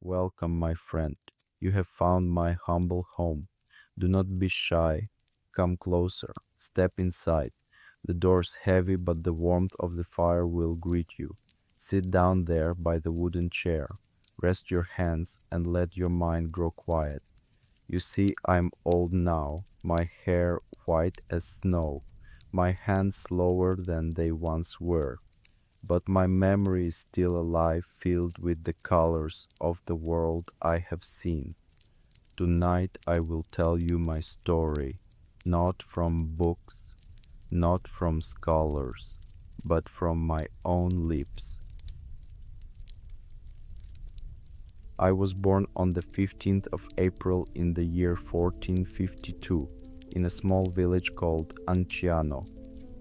Welcome, my friend. You have found my humble home. Do not be shy. Come closer. Step inside. The door's heavy, but the warmth of the fire will greet you. Sit down there by the wooden chair. Rest your hands and let your mind grow quiet. You see, I'm old now, my hair white as snow, my hands slower than they once were. But my memory is still alive, filled with the colors of the world I have seen. Tonight I will tell you my story, not from books, not from scholars, but from my own lips. I was born on the 15th of April in the year 1452 in a small village called Anciano.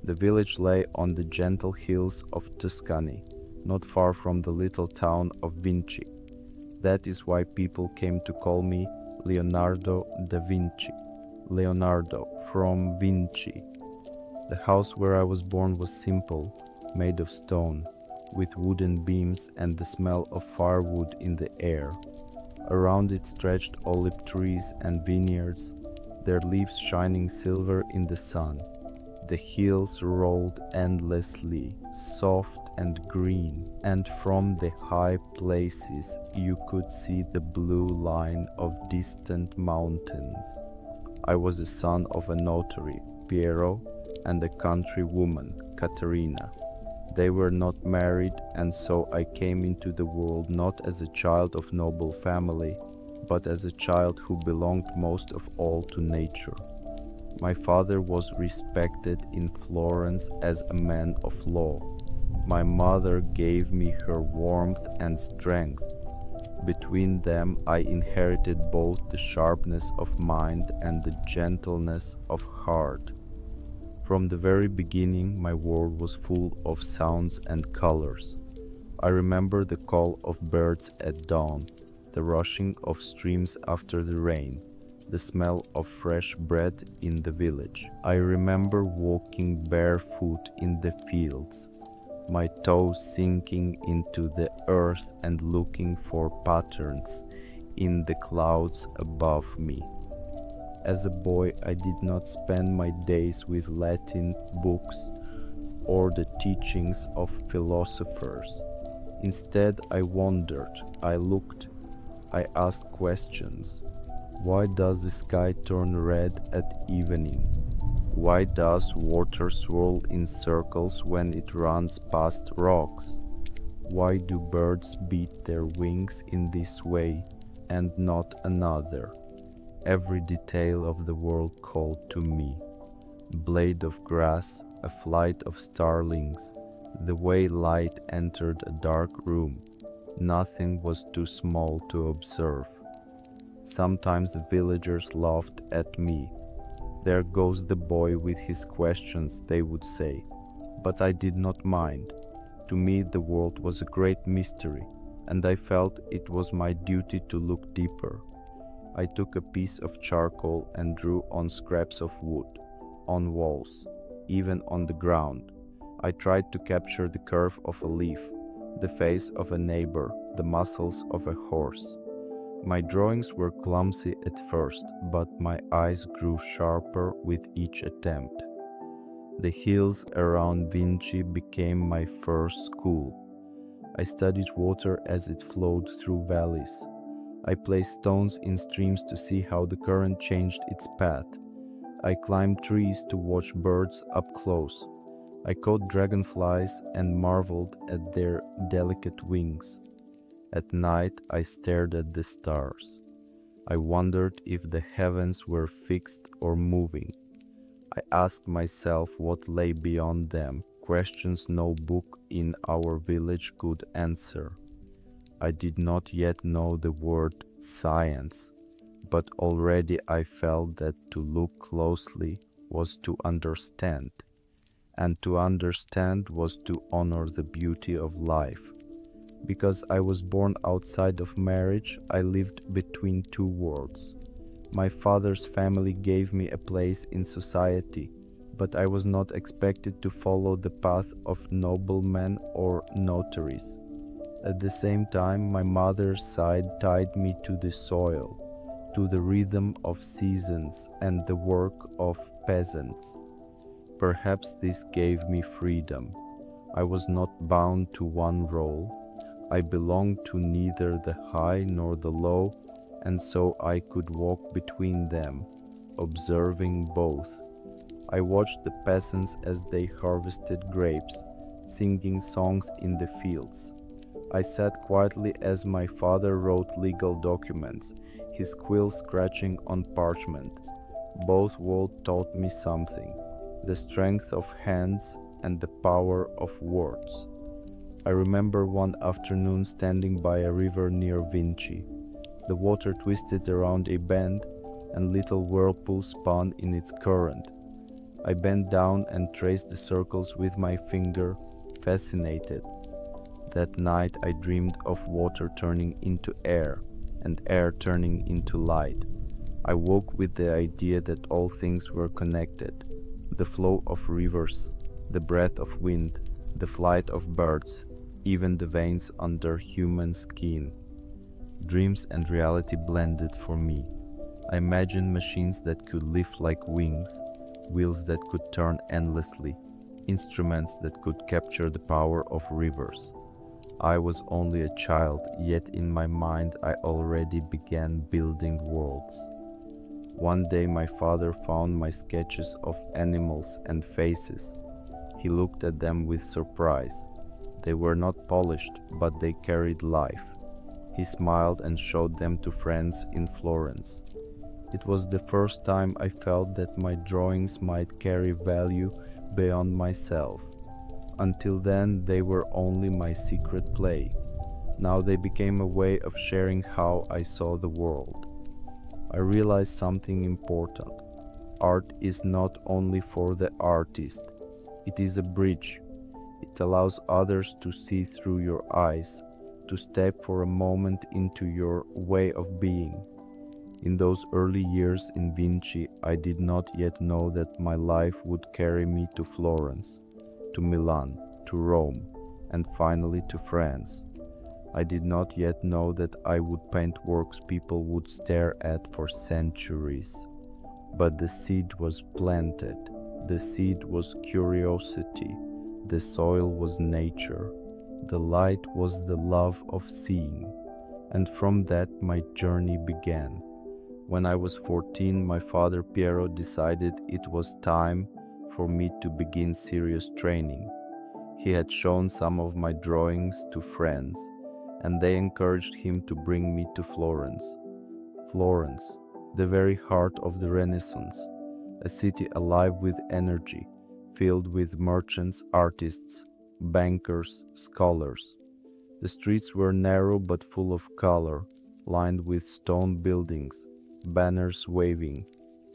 The village lay on the gentle hills of Tuscany, not far from the little town of Vinci. That is why people came to call me Leonardo da Vinci. Leonardo from Vinci. The house where I was born was simple, made of stone, with wooden beams and the smell of firewood in the air. Around it stretched olive trees and vineyards, their leaves shining silver in the sun. The hills rolled endlessly, soft and green, and from the high places you could see the blue line of distant mountains. I was the son of a notary, Piero, and a country woman, Caterina. They were not married, and so I came into the world not as a child of noble family, but as a child who belonged most of all to nature. My father was respected in Florence as a man of law. My mother gave me her warmth and strength. Between them I inherited both the sharpness of mind and the gentleness of heart. From the very beginning my world was full of sounds and colors. I remember the call of birds at dawn, the rushing of streams after the rain, the smell of fresh bread in the village. I remember walking barefoot in the fields, my toes sinking into the earth and looking for patterns in the clouds above me. As a boy, I did not spend my days with Latin books or the teachings of philosophers. Instead, I wandered, I looked, I asked questions. Why does the sky turn red at evening? Why does water swirl in circles when it runs past rocks? Why do birds beat their wings in this way and not another? Every detail of the world called to me. Blade of grass, a flight of starlings, the way light entered a dark room. Nothing was too small to observe. Sometimes the villagers laughed at me. There goes the boy with his questions, they would say. But I did not mind. To me the world was a great mystery, and I felt it was my duty to look deeper. I took a piece of charcoal and drew on scraps of wood, on walls, even on the ground. I tried to capture the curve of a leaf, the face of a neighbor, the muscles of a horse. My drawings were clumsy at first, but my eyes grew sharper with each attempt. The hills around Vinci became my first school. I studied water as it flowed through valleys. I placed stones in streams to see how the current changed its path. I climbed trees to watch birds up close. I caught dragonflies and marveled at their delicate wings. At night I stared at the stars. I wondered if the heavens were fixed or moving. I asked myself what lay beyond them, questions no book in our village could answer. I did not yet know the word science, but already I felt that to look closely was to understand, and to understand was to honor the beauty of life. Because I was born outside of marriage, I lived between two worlds. My father's family gave me a place in society, but I was not expected to follow the path of noblemen or notaries. At the same time, my mother's side tied me to the soil, to the rhythm of seasons and the work of peasants. Perhaps this gave me freedom. I was not bound to one role. I belonged to neither the high nor the low, and so I could walk between them, observing both. I watched the peasants as they harvested grapes, singing songs in the fields. I sat quietly as my father wrote legal documents, his quill scratching on parchment. Both worlds taught me something: the strength of hands and the power of words. I remember one afternoon standing by a river near Vinci. The water twisted around a bend, and little whirlpools spun in its current. I bent down and traced the circles with my finger, fascinated. That night I dreamed of water turning into air, and air turning into light. I woke with the idea that all things were connected: the flow of rivers, the breath of wind, the flight of birds, even the veins under human skin. Dreams and reality blended for me. I imagined machines that could lift like wings, wheels that could turn endlessly, instruments that could capture the power of rivers. I was only a child, yet in my mind I already began building worlds. One day my father found my sketches of animals and faces. He looked at them with surprise. They were not polished, but they carried life. He smiled and showed them to friends in Florence. It was the first time I felt that my drawings might carry value beyond myself. Until then, they were only my secret play. Now they became a way of sharing how I saw the world. I realized something important. Art is not only for the artist. It is a bridge. It allows others to see through your eyes, to step for a moment into your way of being. In those early years in Vinci, I did not yet know that my life would carry me to Florence, to Milan, to Rome, and finally to France. I did not yet know that I would paint works people would stare at for centuries. But the seed was planted. The seed was curiosity. The soil was nature. The light was the love of seeing. And from that my journey began. When I was 14, my father Piero decided it was time for me to begin serious training. He had shown some of my drawings to friends, and they encouraged him to bring me to Florence. Florence, the very heart of the Renaissance, a city alive with energy, filled with merchants, artists, bankers, scholars. The streets were narrow but full of color, lined with stone buildings, banners waving,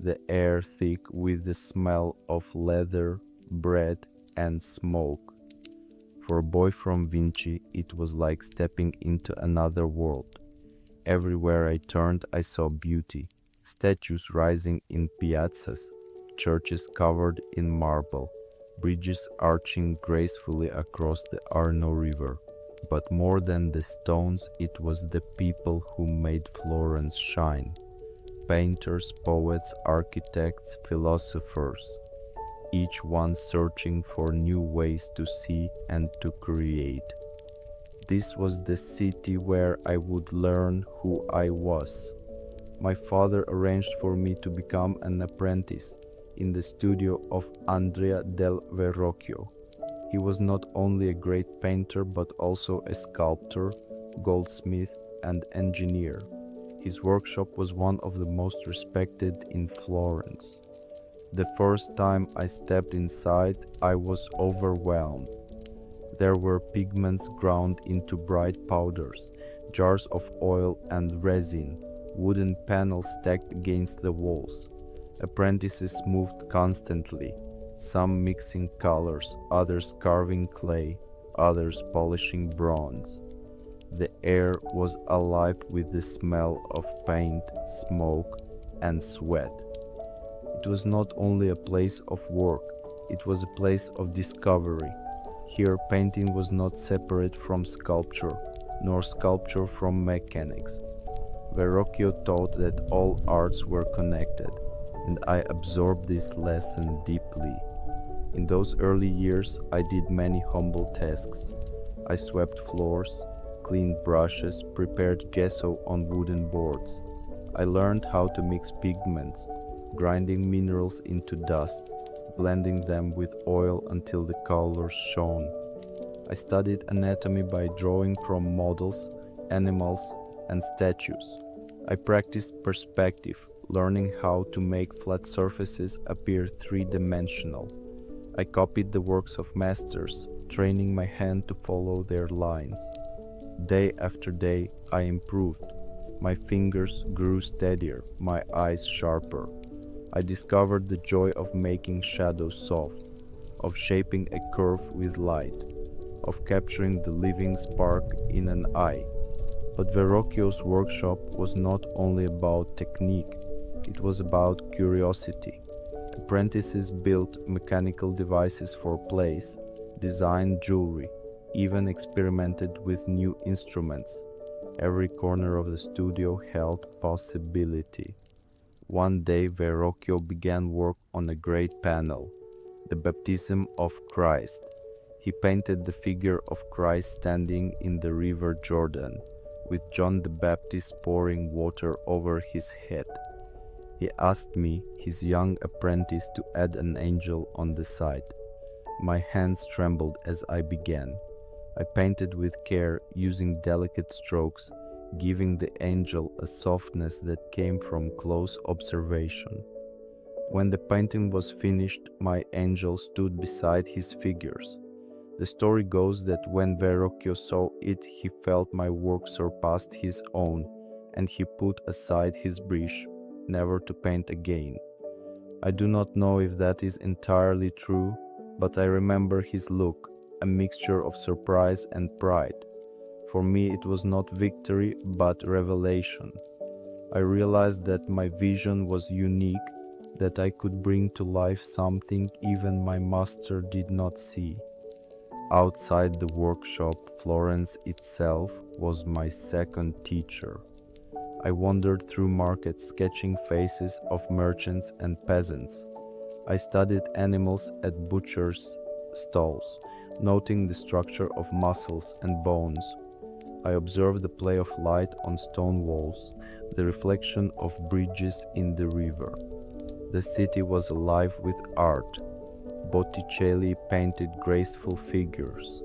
the air thick with the smell of leather, bread, and smoke. For a boy from Vinci, it was like stepping into another world. Everywhere I turned, I saw beauty, statues rising in piazzas, churches covered in marble, bridges arching gracefully across the Arno River. But more than the stones, it was the people who made Florence shine. Painters, poets, architects, philosophers, each one searching for new ways to see and to create. This was the city where I would learn who I was. My father arranged for me to become an apprentice in the studio of Andrea del Verrocchio. He was not only a great painter but also a sculptor, goldsmith, and engineer. His workshop was one of the most respected in Florence. The first time I stepped inside, I was overwhelmed. There were pigments ground into bright powders, jars of oil and resin, wooden panels stacked against the walls. Apprentices moved constantly, some mixing colors, others carving clay, others polishing bronze. The air was alive with the smell of paint, smoke, and sweat. It was not only a place of work, it was a place of discovery. Here painting was not separate from sculpture, nor sculpture from mechanics. Verrocchio taught that all arts were connected, and I absorbed this lesson deeply. In those early years, I did many humble tasks. I swept floors, cleaned brushes, prepared gesso on wooden boards. I learned how to mix pigments, grinding minerals into dust, blending them with oil until the colors shone. I studied anatomy by drawing from models, animals, and statues. I practiced perspective, learning how to make flat surfaces appear three-dimensional. I copied the works of masters, training my hand to follow their lines. Day after day, I improved. My fingers grew steadier, my eyes sharper. I discovered the joy of making shadows soft, of shaping a curve with light, of capturing the living spark in an eye. But Verrocchio's workshop was not only about technique, it was about curiosity. Apprentices built mechanical devices for plays, designed jewelry, even experimented with new instruments. Every corner of the studio held possibility. One day Verrocchio began work on a great panel, the Baptism of Christ. He painted the figure of Christ standing in the river Jordan, with John the Baptist pouring water over his head. He asked me, his young apprentice, to add an angel on the side. My hands trembled as I began. I painted with care, using delicate strokes, giving the angel a softness that came from close observation. When the painting was finished, my angel stood beside his figures. The story goes that when Verrocchio saw it, he felt my work surpassed his own, and he put aside his brush, never to paint again. I do not know if that is entirely true, but I remember his look, a mixture of surprise and pride. For me it was not victory, but revelation. I realized that my vision was unique, that I could bring to life something even my master did not see. Outside the workshop, Florence itself was my second teacher. I wandered through markets sketching faces of merchants and peasants. I studied animals at butchers' stalls, noting the structure of muscles and bones. I observed the play of light on stone walls, the reflection of bridges in the river. The city was alive with art. Botticelli painted graceful figures.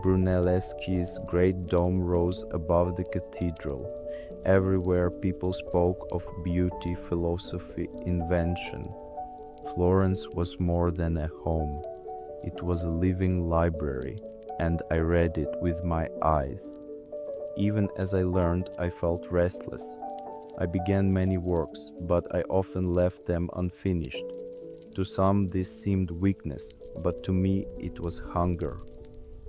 Brunelleschi's great dome rose above the cathedral. Everywhere people spoke of beauty, philosophy, invention. Florence was more than a home. It was a living library, and I read it with my eyes. Even as I learned, I felt restless. I began many works, but I often left them unfinished. To some this seemed weakness, but to me it was hunger.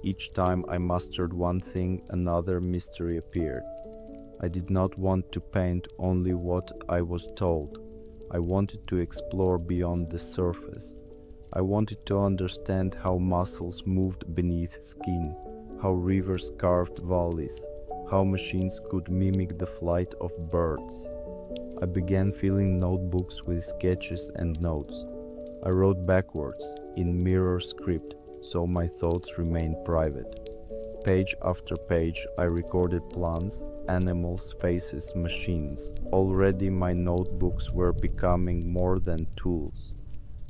Each time I mastered one thing, another mystery appeared. I did not want to paint only what I was told. I wanted to explore beyond the surface. I wanted to understand how muscles moved beneath skin, how rivers carved valleys, how machines could mimic the flight of birds. I began filling notebooks with sketches and notes. I wrote backwards, in mirror script, so my thoughts remained private. Page after page, I recorded plants, animals, faces, machines. Already my notebooks were becoming more than tools.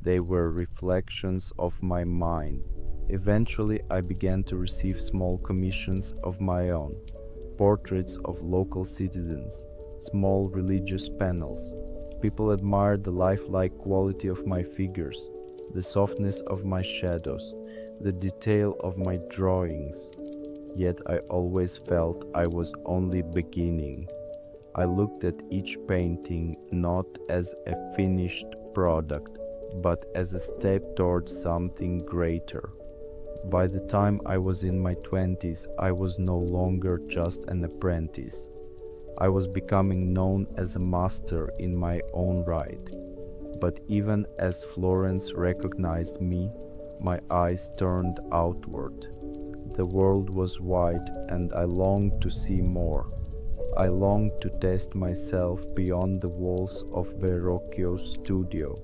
They were reflections of my mind. Eventually, I began to receive small commissions of my own, portraits of local citizens, small religious panels. People admired the lifelike quality of my figures, the softness of my shadows, the detail of my drawings. Yet I always felt I was only beginning. I looked at each painting not as a finished product, but as a step towards something greater. By the time I was in my 20s, I was no longer just an apprentice. I was becoming known as a master in my own right. But even as Florence recognized me, my eyes turned outward. The world was wide, and I longed to see more. I longed to test myself beyond the walls of Verrocchio's studio.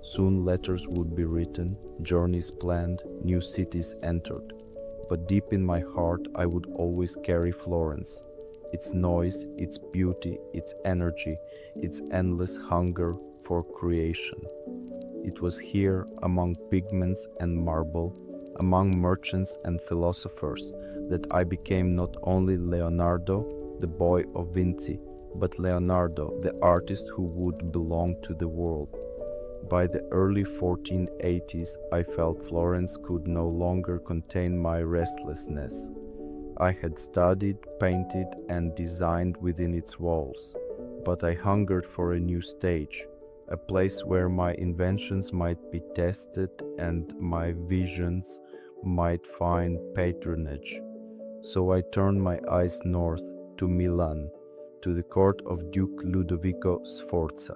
Soon letters would be written, journeys planned, new cities entered. But deep in my heart I would always carry Florence. Its noise, its beauty, its energy, its endless hunger for creation. It was here, among pigments and marble, among merchants and philosophers, that I became not only Leonardo, the boy of Vinci, but Leonardo, the artist who would belong to the world. By the early 1480s, I felt Florence could no longer contain my restlessness. I had studied, painted, and designed within its walls, but I hungered for a new stage, a place where my inventions might be tested and my visions might find patronage. So I turned my eyes north to Milan, to the court of Duke Ludovico Sforza.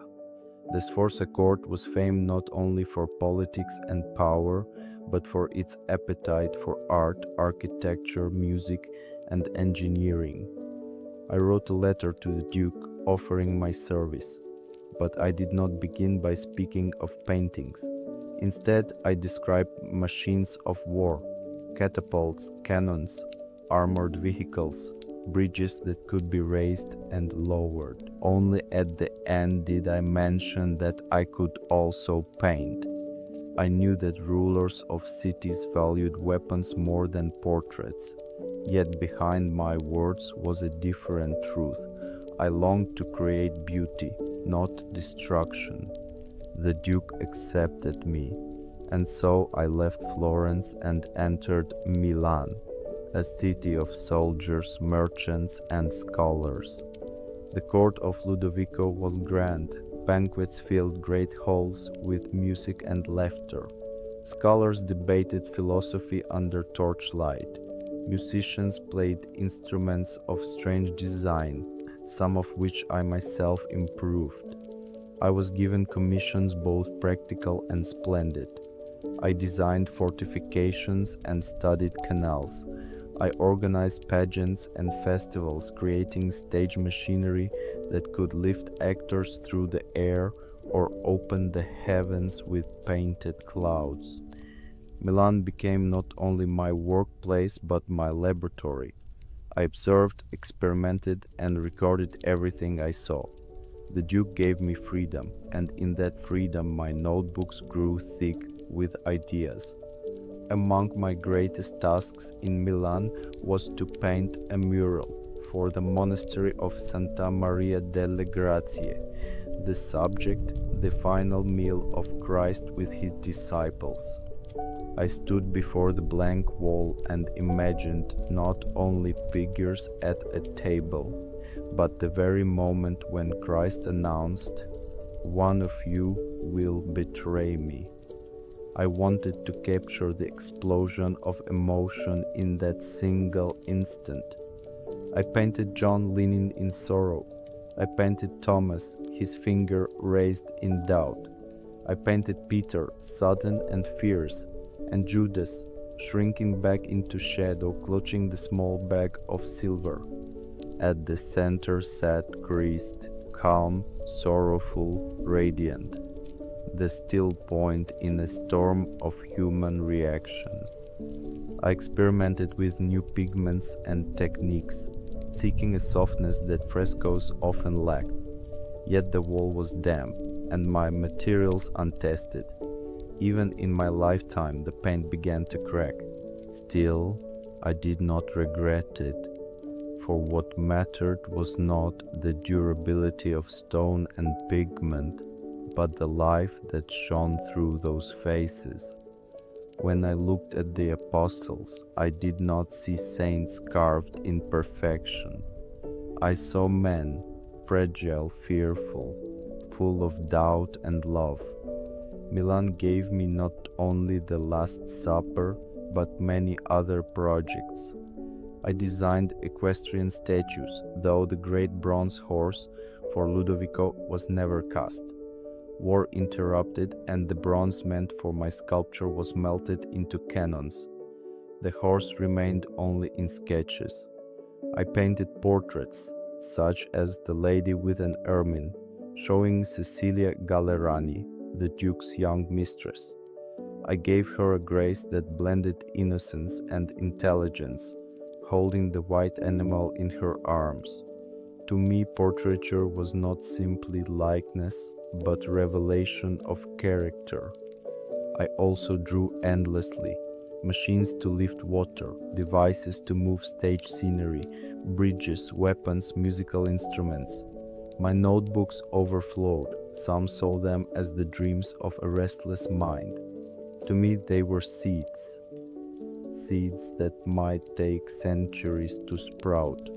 The Sforza court was famed not only for politics and power, but for its appetite for art, architecture, music, and engineering. I wrote a letter to the Duke offering my service, but I did not begin by speaking of paintings. Instead, I described machines of war, catapults, cannons, armored vehicles, bridges that could be raised and lowered. Only at the end did I mention that I could also paint. I knew that rulers of cities valued weapons more than portraits, yet behind my words was a different truth. I longed to create beauty, not destruction. The Duke accepted me, and so I left Florence and entered Milan, a city of soldiers, merchants, and scholars. The court of Ludovico was grand. Banquets filled great halls with music and laughter. Scholars debated philosophy under torchlight. Musicians played instruments of strange design, some of which I myself improved. I was given commissions both practical and splendid. I designed fortifications and studied canals. I organized pageants and festivals, creating stage machinery that could lift actors through the air or open the heavens with painted clouds. Milan became not only my workplace but my laboratory. I observed, experimented, and recorded everything I saw. The Duke gave me freedom, and in that freedom my notebooks grew thick with ideas. Among my greatest tasks in Milan was to paint a mural for the monastery of Santa Maria delle Grazie, the subject, the final meal of Christ with his disciples. I stood before the blank wall and imagined not only figures at a table, but the very moment when Christ announced, "One of you will betray me." I wanted to capture the explosion of emotion in that single instant. I painted John leaning in sorrow. I painted Thomas, his finger raised in doubt. I painted Peter, sudden and fierce, and Judas, shrinking back into shadow, clutching the small bag of silver. At the center sat Christ, calm, sorrowful, radiant, the still point in a storm of human reaction. I experimented with new pigments and techniques, seeking a softness that frescoes often lacked. Yet the wall was damp and my materials untested. Even in my lifetime the paint began to crack. Still, I did not regret it, for what mattered was not the durability of stone and pigment, but the life that shone through those faces. When I looked at the apostles, I did not see saints carved in perfection. I saw men, fragile, fearful, full of doubt and love. Milan gave me not only the Last Supper, but many other projects. I designed equestrian statues, though the great bronze horse for Ludovico was never cast. War interrupted, and the bronze meant for my sculpture was melted into cannons. The horse remained only in sketches. I painted portraits, such as the lady with an ermine, showing Cecilia Gallerani, the Duke's young mistress. I gave her a grace that blended innocence and intelligence, holding the white animal in her arms. To me, portraiture was not simply likeness, but revelation of character. I also drew endlessly. Machines to lift water, devices to move stage scenery, bridges, weapons, musical instruments. My notebooks overflowed. Some saw them as the dreams of a restless mind. To me, they were seeds that might take centuries to sprout.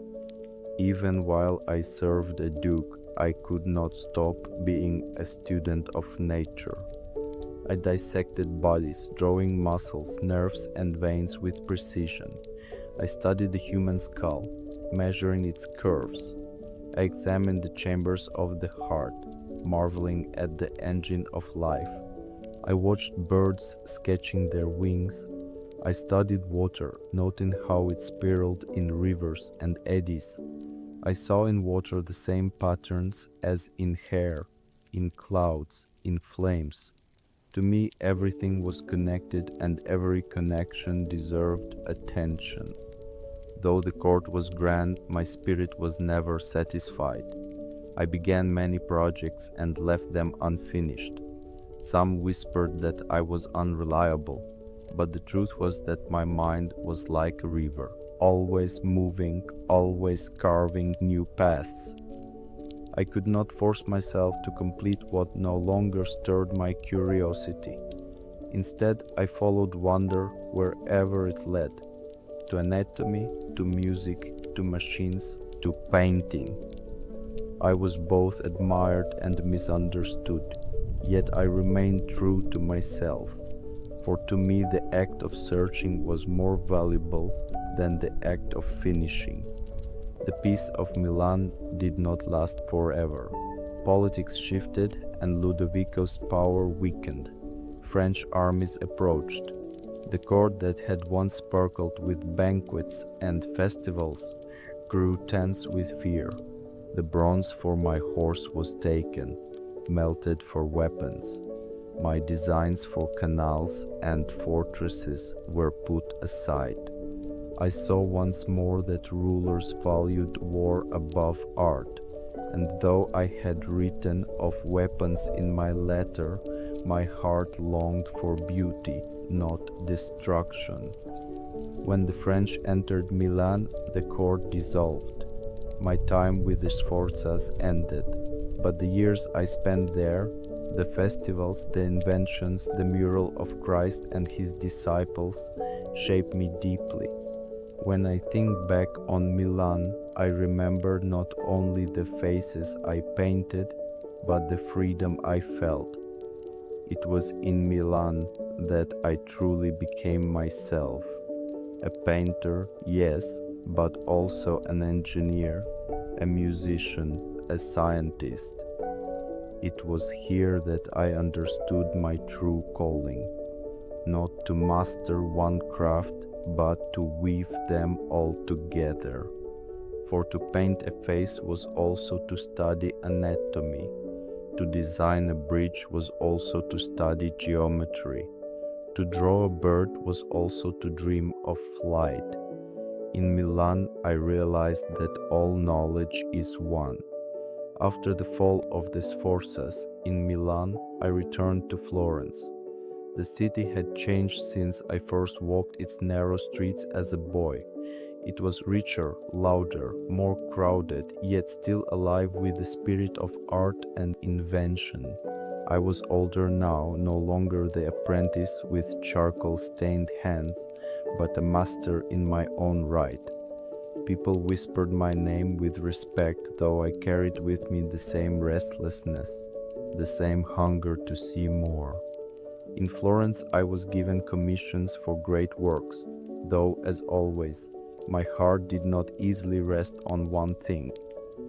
Even while I served a duke, I could not stop being a student of nature. I dissected bodies, drawing muscles, nerves, and veins with precision. I studied the human skull, measuring its curves. I examined the chambers of the heart, marveling at the engine of life. I watched birds sketching their wings. I studied water, noting how it spiraled in rivers and eddies. I saw in water the same patterns as in hair, in clouds, in flames. To me, everything was connected, and every connection deserved attention. Though the court was grand, my spirit was never satisfied. I began many projects and left them unfinished. Some whispered that I was unreliable, but the truth was that my mind was like a river, always moving, always carving new paths. I could not force myself to complete what no longer stirred my curiosity. Instead, I followed wonder wherever it led, to anatomy, to music, to machines, to painting. I was both admired and misunderstood, yet I remained true to myself, for to me the act of searching was more valuable than the act of finishing. The peace of Milan did not last forever. Politics shifted and Ludovico's power weakened. French armies approached. The court that had once sparkled with banquets and festivals grew tense with fear. The bronze for my horse was taken, melted for weapons. My designs for canals and fortresses were put aside. I saw once more that rulers valued war above art, and though I had written of weapons in my letter, my heart longed for beauty, not destruction. When the French entered Milan, the court dissolved. My time with the Sforzas ended, but the years I spent there, the festivals, the inventions, the mural of Christ and his disciples, shaped me deeply. When I think back on Milan, I remember not only the faces I painted, but the freedom I felt. It was in Milan that I truly became myself. A painter, yes, but also an engineer, a musician, a scientist. It was here that I understood my true calling, not to master one craft, but to weave them all together. For to paint a face was also to study anatomy. To design a bridge was also to study geometry. To draw a bird was also to dream of flight. In Milan, I realized that all knowledge is one. After the fall of the Sforzas in Milan, I returned to Florence. The city had changed since I first walked its narrow streets as a boy. It was richer, louder, more crowded, yet still alive with the spirit of art and invention. I was older now, no longer the apprentice with charcoal-stained hands, but a master in my own right. People whispered my name with respect, though I carried with me the same restlessness, the same hunger to see more. In Florence, I was given commissions for great works, though, as always, my heart did not easily rest on one thing.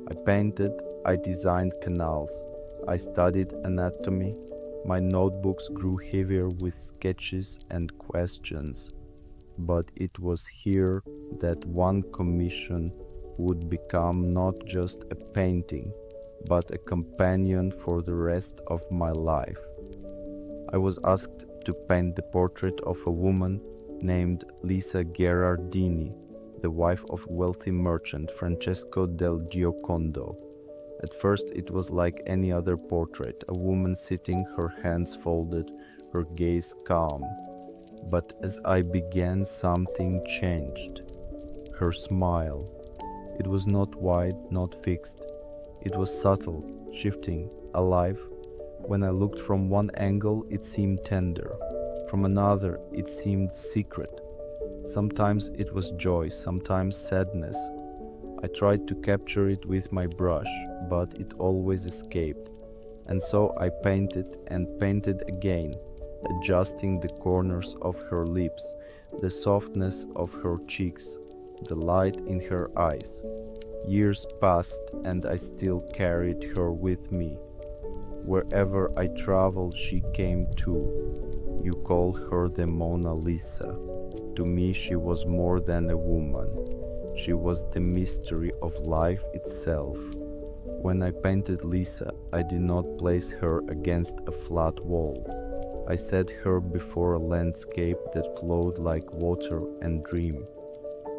I painted, I designed canals, I studied anatomy. My notebooks grew heavier with sketches and questions. but it was here that one commission would become not just a painting, but a companion for the rest of my life. I was asked to paint the portrait of a woman named Lisa Gherardini, the wife of wealthy merchant Francesco del Giocondo. At first it was like any other portrait, a woman sitting, her hands folded, her gaze calm. But as I began, something changed. Her smile. It was not wide, not fixed. It was subtle, shifting, alive. When I looked from one angle, it seemed tender. From another, it seemed secret. Sometimes it was joy, sometimes sadness. I tried to capture it with my brush, but it always escaped. And so I painted and painted again, adjusting the corners of her lips, the softness of her cheeks, the light in her eyes. Years passed and I still carried her with me. Wherever I traveled, she came too. You call her the Mona Lisa. To me, she was more than a woman. She was the mystery of life itself. When I painted Lisa, I did not place her against a flat wall. I set her before a landscape that flowed like water and dream.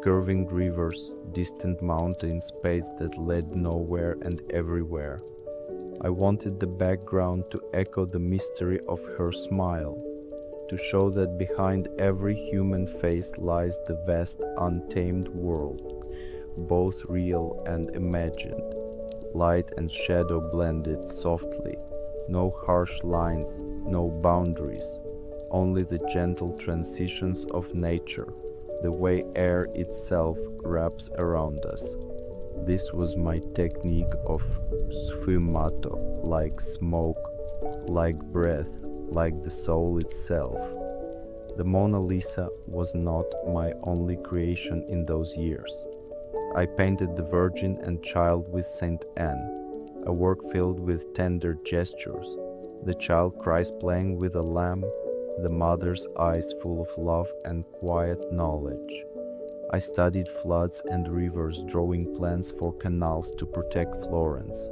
Curving rivers, distant mountains, spaces that led nowhere and everywhere. I wanted the background to echo the mystery of her smile, to show that behind every human face lies the vast, untamed world, both real and imagined. Light and shadow blended softly, no harsh lines, no boundaries, only the gentle transitions of nature, the way air itself wraps around us. This was my technique of sfumato, like smoke, like breath, like the soul itself. The Mona Lisa was not my only creation in those years. I painted the Virgin and Child with Saint Anne, a work filled with tender gestures, the child Christ playing with a lamb, the mother's eyes full of love and quiet knowledge. I studied floods and rivers, drawing plans for canals to protect Florence.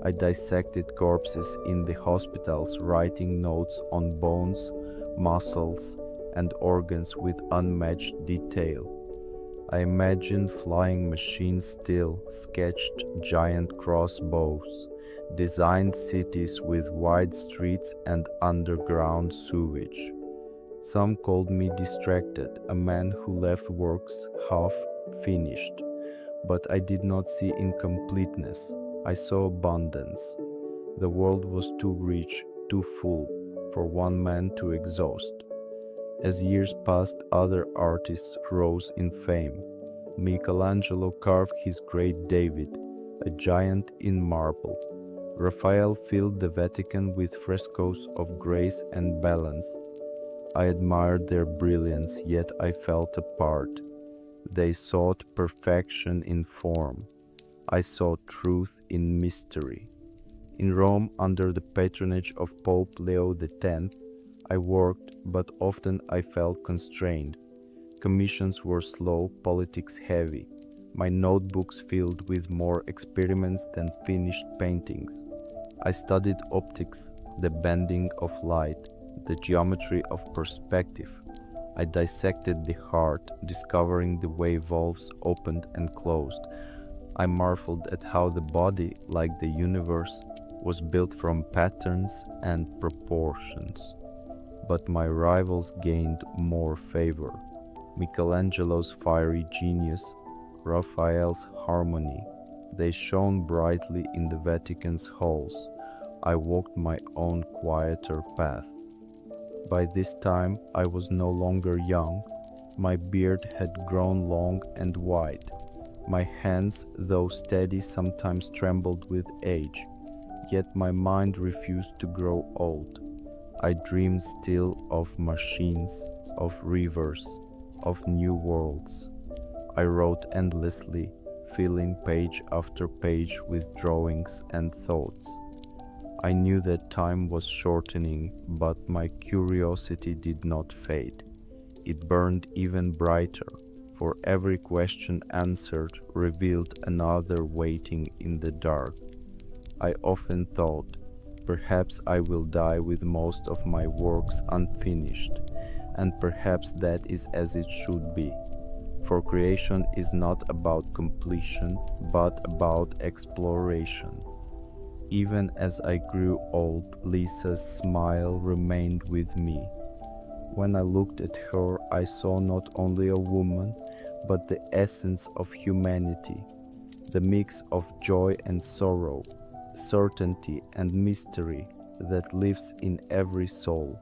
I dissected corpses in the hospitals, writing notes on bones, muscles, and organs with unmatched detail. I imagined flying machines still, sketched giant crossbows, designed cities with wide streets and underground sewage. Some called me distracted, a man who left works half finished. But I did not see incompleteness. I saw abundance. The world was too rich, too full, for one man to exhaust. As years passed, other artists rose in fame. Michelangelo carved his great David, a giant in marble. Raphael filled the Vatican with frescoes of grace and balance. I admired their brilliance, yet I felt apart. They sought perfection in form. I saw truth in mystery. In Rome, under the patronage of Pope Leo X, I worked, but often I felt constrained. Commissions were slow, politics heavy. My notebooks filled with more experiments than finished paintings. I studied optics, the bending of light, the geometry of perspective. I dissected the heart, discovering the way valves opened and closed. I marveled at how the body, like the universe, was built from patterns and proportions. But my rivals gained more favor. Michelangelo's fiery genius, Raphael's harmony, they shone brightly in the Vatican's halls. I walked my own quieter path. By this time I was no longer young. My beard had grown long and white. My hands, though steady, sometimes trembled with age. Yet my mind refused to grow old. I dreamed still of machines, of rivers, of new worlds. I wrote endlessly, filling page after page with drawings and thoughts. I knew that time was shortening, but my curiosity did not fade. it burned even brighter, for every question answered revealed another waiting in the dark. I often thought, perhaps I will die with most of my works unfinished, and perhaps that is as it should be. For creation is not about completion, but about exploration. Even as I grew old, Lisa's smile remained with me. When I looked at her, I saw not only a woman, but the essence of humanity, the mix of joy and sorrow, certainty and mystery that lives in every soul.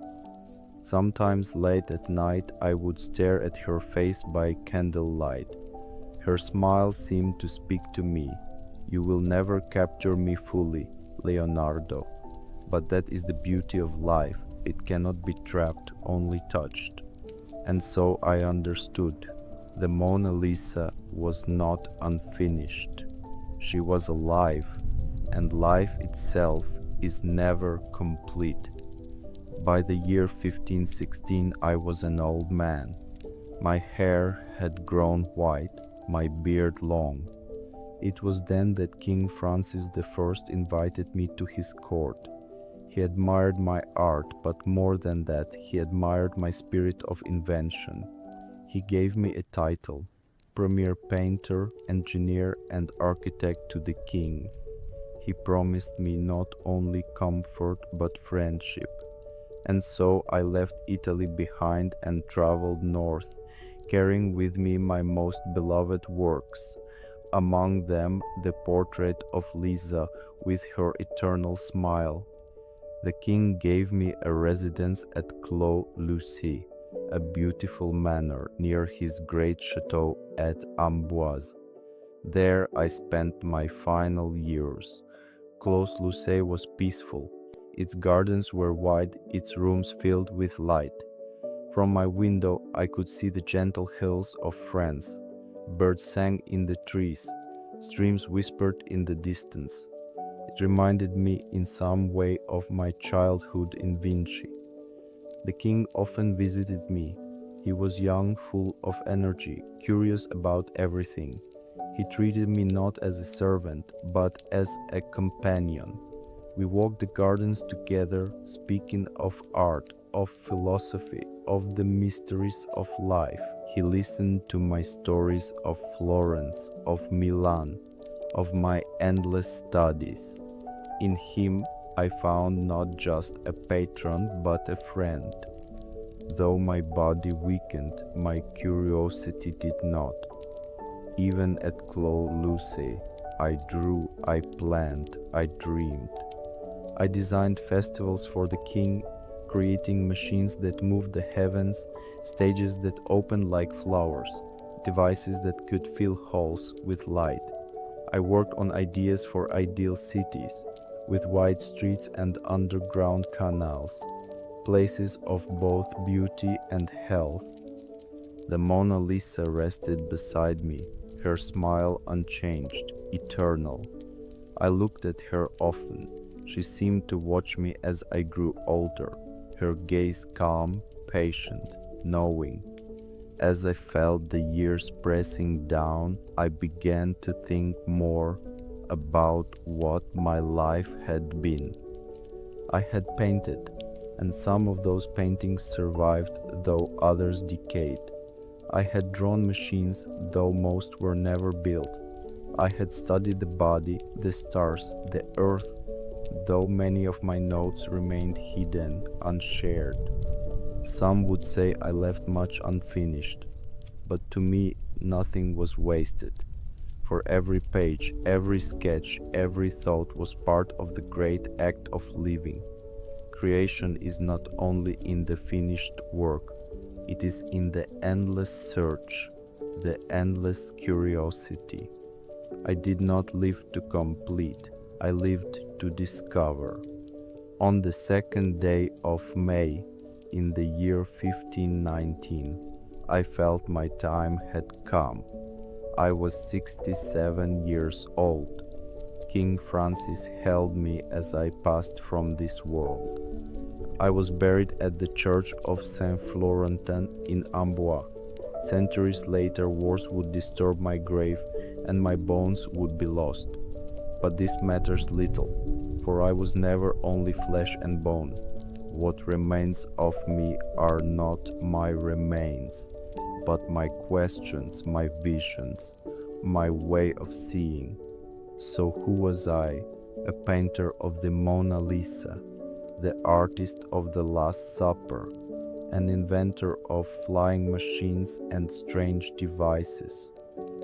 Sometimes late at night I would stare at her face by candlelight. Her smile seemed to speak to me. You will never capture me fully, Leonardo. But that is the beauty of life. It cannot be trapped, only touched. And so I understood. The Mona Lisa was not unfinished. She was alive, and life itself is never complete. By the year 1516 I was an old man. My hair had grown white, my beard long. It was then that King Francis I invited me to his court. He admired my art, but more than that, he admired my spirit of invention. He gave me a title, Premier Painter, Engineer and Architect to the King. He promised me not only comfort but friendship. And so I left Italy behind and traveled north, carrying with me my most beloved works, among them the portrait of Lisa with her eternal smile. The king gave me a residence at Clos Lucy, a beautiful manor near his great chateau at Amboise. There I spent my final years. Clos Lucy was peaceful. Its gardens were wide, its rooms filled with light. From my window I could see the gentle hills of France. Birds sang in the trees, streams whispered in the distance. It reminded me in some way of my childhood in Vinci. The king often visited me. He was young, full of energy, curious about everything. He treated me not as a servant, but as a companion. We walked the gardens together, speaking of art, of philosophy, of the mysteries of life. He listened to my stories of Florence, of Milan, of my endless studies. In him I found not just a patron, but a friend. Though my body weakened, my curiosity did not. Even at Clos Lucy, I drew, I planned, I dreamed. I designed festivals for the king, creating machines that moved the heavens, stages that opened like flowers, devices that could fill halls with light. I worked on ideas for ideal cities, with wide streets and underground canals, places of both beauty and health. The Mona Lisa rested beside me, her smile unchanged, eternal. I looked at her often. She seemed to watch me as I grew older, her gaze calm, patient, knowing. As I felt the years pressing down, I began to think more about what my life had been. I had painted, and some of those paintings survived, though others decayed. I had drawn machines, though most were never built. I had studied the body, the stars, the earth, though many of my notes remained hidden, unshared. Some would say I left much unfinished, but to me nothing was wasted. For every page, every sketch, every thought was part of the great act of living. Creation is not only in the finished work, it is in the endless search, the endless curiosity. I did not live to complete, I lived to discover. On the second day of May, in the year 1519, I felt my time had come. I was 67 years old. King Francis held me as I passed from this world. I was buried at the church of Saint Florentin in Amboise. Centuries later, wars would disturb my grave and my bones would be lost. But this matters little, for I was never only flesh and bone. What remains of me are not my remains, but my questions, my visions, my way of seeing. So who was I? A painter of the Mona Lisa, the artist of the Last Supper, an inventor of flying machines and strange devices.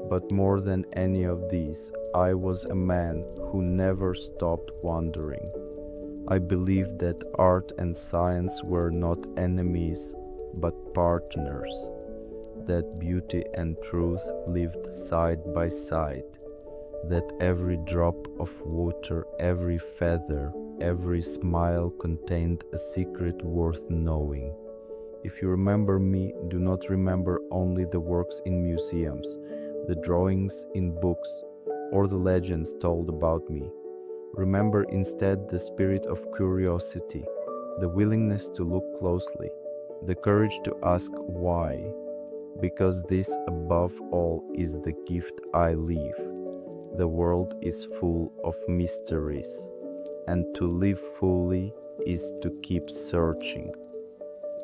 But more than any of these, I was a man who never stopped wondering. I believed that art and science were not enemies, but partners, that beauty and truth lived side by side, that every drop of water, every feather, every smile contained a secret worth knowing. If you remember me, do not remember only the works in museums, the drawings in books, or the legends told about me. Remember instead the spirit of curiosity, the willingness to look closely, the courage to ask why, because this above all is the gift I leave. The world is full of mysteries, and to live fully is to keep searching.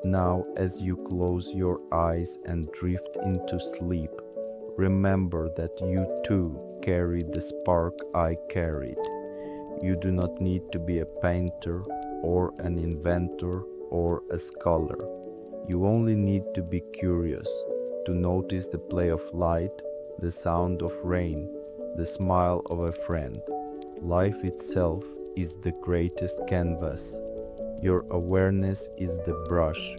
Now, as you close your eyes and drift into sleep, remember that you too carry the spark I carried. You do not need to be a painter or an inventor or a scholar. You only need to be curious, to notice the play of light, the sound of rain, the smile of a friend. Life itself is the greatest canvas. Your awareness is the brush.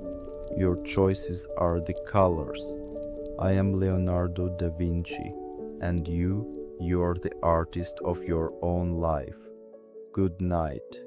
Your choices are the colors. I am Leonardo da Vinci, and you are the artist of your own life. Good night.